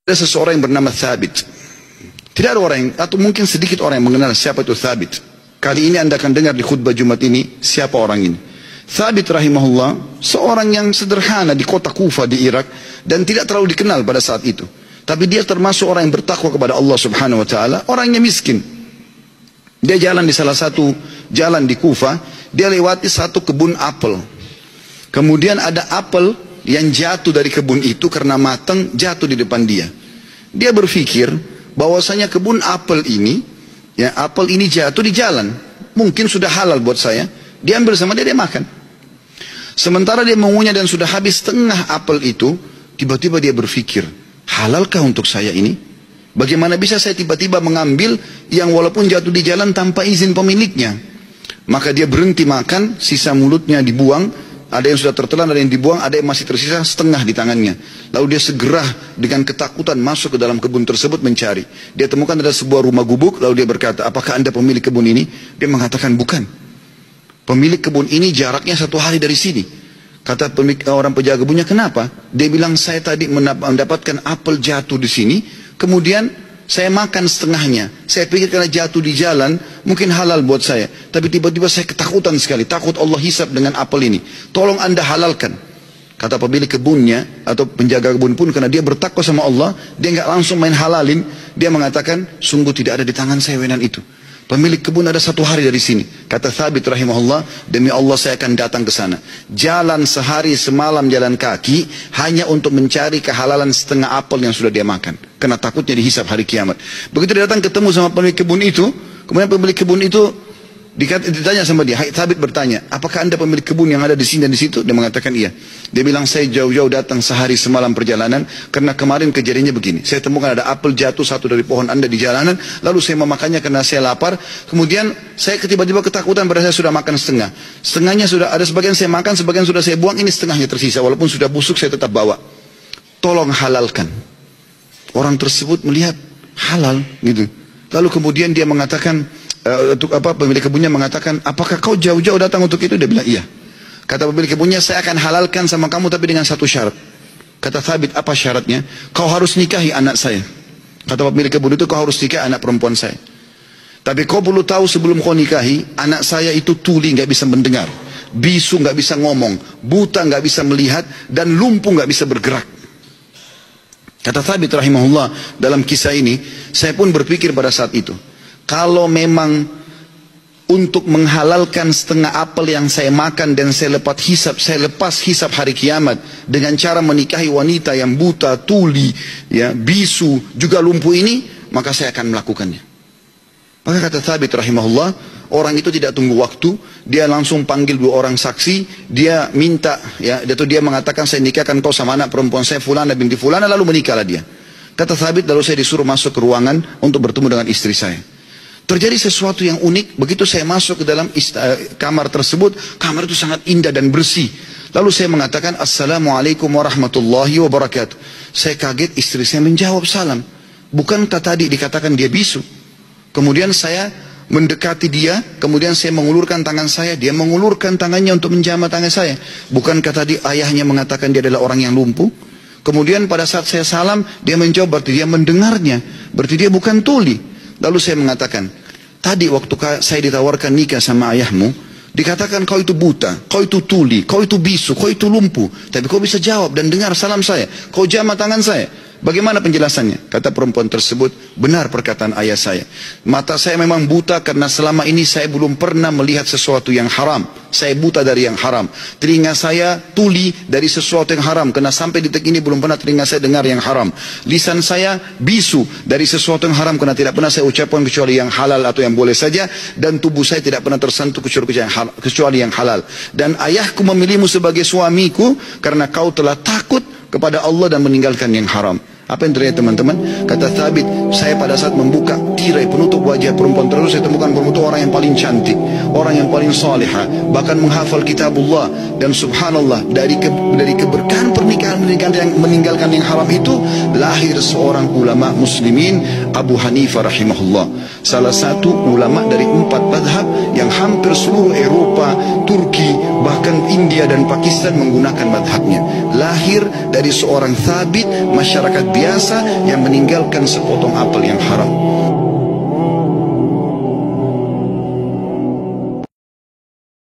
Ada seseorang yang bernama Thabit. Tidak ada orang yang, atau mungkin sedikit orang yang mengenal siapa itu Thabit. Kali ini Anda akan dengar di khutbah Jumat ini siapa orang ini. Thabit rahimahullah seorang yang sederhana di kota Kufa di Irak dan tidak terlalu dikenal pada saat itu. Tapi dia termasuk orang yang bertakwa kepada Allah Subhanahu wa taala, orangnya miskin. Dia jalan di salah satu jalan di Kufa, dia lewati satu kebun apel. Kemudian ada apel yang jatuh dari kebun itu karena matang, jatuh di depan dia. Dia berpikir bahwasanya kebun apel ini, ya apel ini jatuh di jalan, mungkin sudah halal buat saya. Dia ambil sama dia makan. Sementara dia mengunyah dan sudah habis setengah apel itu, tiba-tiba dia berpikir, halalkah untuk saya ini? Bagaimana bisa saya tiba-tiba mengambil yang walaupun jatuh di jalan tanpa izin pemiliknya? Maka dia berhenti makan, sisa mulutnya dibuang. Ada yang sudah tertelan, ada yang dibuang, ada yang masih tersisa setengah di tangannya. Lalu dia segera dengan ketakutan masuk ke dalam kebun tersebut mencari. Dia temukan ada sebuah rumah gubuk, lalu dia berkata, apakah Anda pemilik kebun ini? Dia mengatakan bukan. Pemilik kebun ini jaraknya 1 hari dari sini. Kata orang penjaga kebunnya, kenapa? Dia bilang, saya tadi mendapatkan apel jatuh di sini, kemudian saya makan setengahnya. Saya pikir karena jatuh di jalan, mungkin halal buat saya. Tapi tiba-tiba saya ketakutan sekali. Takut Allah hisab dengan apel ini. Tolong Anda halalkan. Kata pemilik kebunnya, atau penjaga kebun pun, karena dia bertakwa sama Allah, dia nggak langsung main halalin. Dia mengatakan, sungguh tidak ada di tangan saya wenan itu. Pemilik kebun ada 1 hari dari sini. Kata Thabit rahimahullah, demi Allah saya akan datang ke sana. Jalan sehari semalam jalan kaki, hanya untuk mencari kehalalan setengah apel yang sudah dia makan. Karena takutnya dihisab hari kiamat. Begitu dia datang ketemu sama pemilik kebun itu, kemudian pemilik kebun itu ditanya sama dia, Thabit bertanya, apakah Anda pemilik kebun yang ada di sini dan di situ? Dia mengatakan iya. Dia bilang, saya jauh-jauh datang sehari semalam perjalanan, karena kemarin kejadiannya begini. Saya temukan ada apel jatuh satu dari pohon Anda di jalanan, lalu saya memakannya karena saya lapar. Kemudian saya tiba-tiba ketakutan pada saya sudah makan setengah. Setengahnya sudah ada, sebagian saya makan, sebagian sudah saya buang, ini setengahnya tersisa. Walaupun sudah busuk saya tetap bawa. Tolong halalkan. Orang tersebut melihat halal gitu. Lalu kemudian dia mengatakan, pemilik kebunnya mengatakan, apakah kau jauh-jauh datang untuk itu? Dia bilang iya. Kata pemilik kebunnya, saya akan halalkan sama kamu tapi dengan satu syarat. Kata Thabit, apa syaratnya? Kau harus nikahi anak saya. Kata pemilik kebun itu, kau harus nikahi anak perempuan saya. Tapi kau perlu tahu sebelum kau nikahi, anak saya itu tuli, nggak bisa mendengar, bisu nggak bisa ngomong, buta nggak bisa melihat, dan lumpuh nggak bisa bergerak. Kata Thabit rahimahullah, dalam kisah ini saya pun berpikir pada saat itu, kalau memang untuk menghalalkan setengah apel yang saya makan dan saya lepas hisab hari kiamat dengan cara menikahi wanita yang buta, tuli, ya, bisu, juga lumpuh ini, maka saya akan melakukannya. Maka kata Thabit rahimahullah, orang itu tidak tunggu waktu, dia langsung panggil 2 orang saksi, dia minta, ya, dia mengatakan, saya nikahkan kau sama anak perempuan saya Fulana binti Fulana, lalu menikahlah dia. Kata Thabit, lalu saya disuruh masuk ke ruangan untuk bertemu dengan istri saya. Terjadi sesuatu yang unik, begitu saya masuk ke dalam kamar tersebut, kamar itu sangat indah dan bersih. Lalu saya mengatakan, Assalamualaikum warahmatullahi wabarakatuh. Saya kaget, istri saya menjawab salam. Bukankah tadi dikatakan dia bisu? Kemudian saya mendekati dia, kemudian saya mengulurkan tangan saya, dia mengulurkan tangannya untuk menjamah tangan saya. Bukankah tadi ayahnya mengatakan dia adalah orang yang lumpuh? Kemudian pada saat saya salam, dia menjawab, berarti dia mendengarnya, berarti dia bukan tuli. Lalu saya mengatakan, tadi waktu saya ditawarkan nikah sama ayahmu, dikatakan kau itu buta, kau itu tuli, kau itu bisu, kau itu lumpuh, tapi kau bisa jawab dan dengar salam saya, kau jamah tangan saya. Bagaimana penjelasannya? Kata perempuan tersebut, benar perkataan ayah saya. Mata saya memang buta karena selama ini saya belum pernah melihat sesuatu yang haram. Saya buta dari yang haram. Telinga saya tuli dari sesuatu yang haram, karena sampai detik ini belum pernah telinga saya dengar yang haram. Lisan saya bisu dari sesuatu yang haram, karena tidak pernah saya ucapkan kecuali yang halal atau yang boleh saja. Dan tubuh saya tidak pernah tersentuh kecuali yang halal. Dan ayahku memilihmu sebagai suamiku karena kau telah takut kepada Allah dan meninggalkan yang haram. Apa yang terjadi teman-teman? Kata Thabit, saya pada saat membuka tirai penutup wajah perempuan tersebut, saya temukan perempuan itu orang yang paling cantik, orang yang paling salihah, bahkan menghafal kitabullah. Dan subhanallah, dari keberkahan pernikahan yang meninggalkan yang haram itu, lahir seorang ulama muslimin, Abu Hanifah rahimahullah, salah satu ulama dari 4 madhab yang hampir seluruh Eropa, Turki, bahkan India dan Pakistan menggunakan madhabnya. lahir dari seorang Thabit, masyarakat biasa yang meninggalkan sepotong apel yang haram.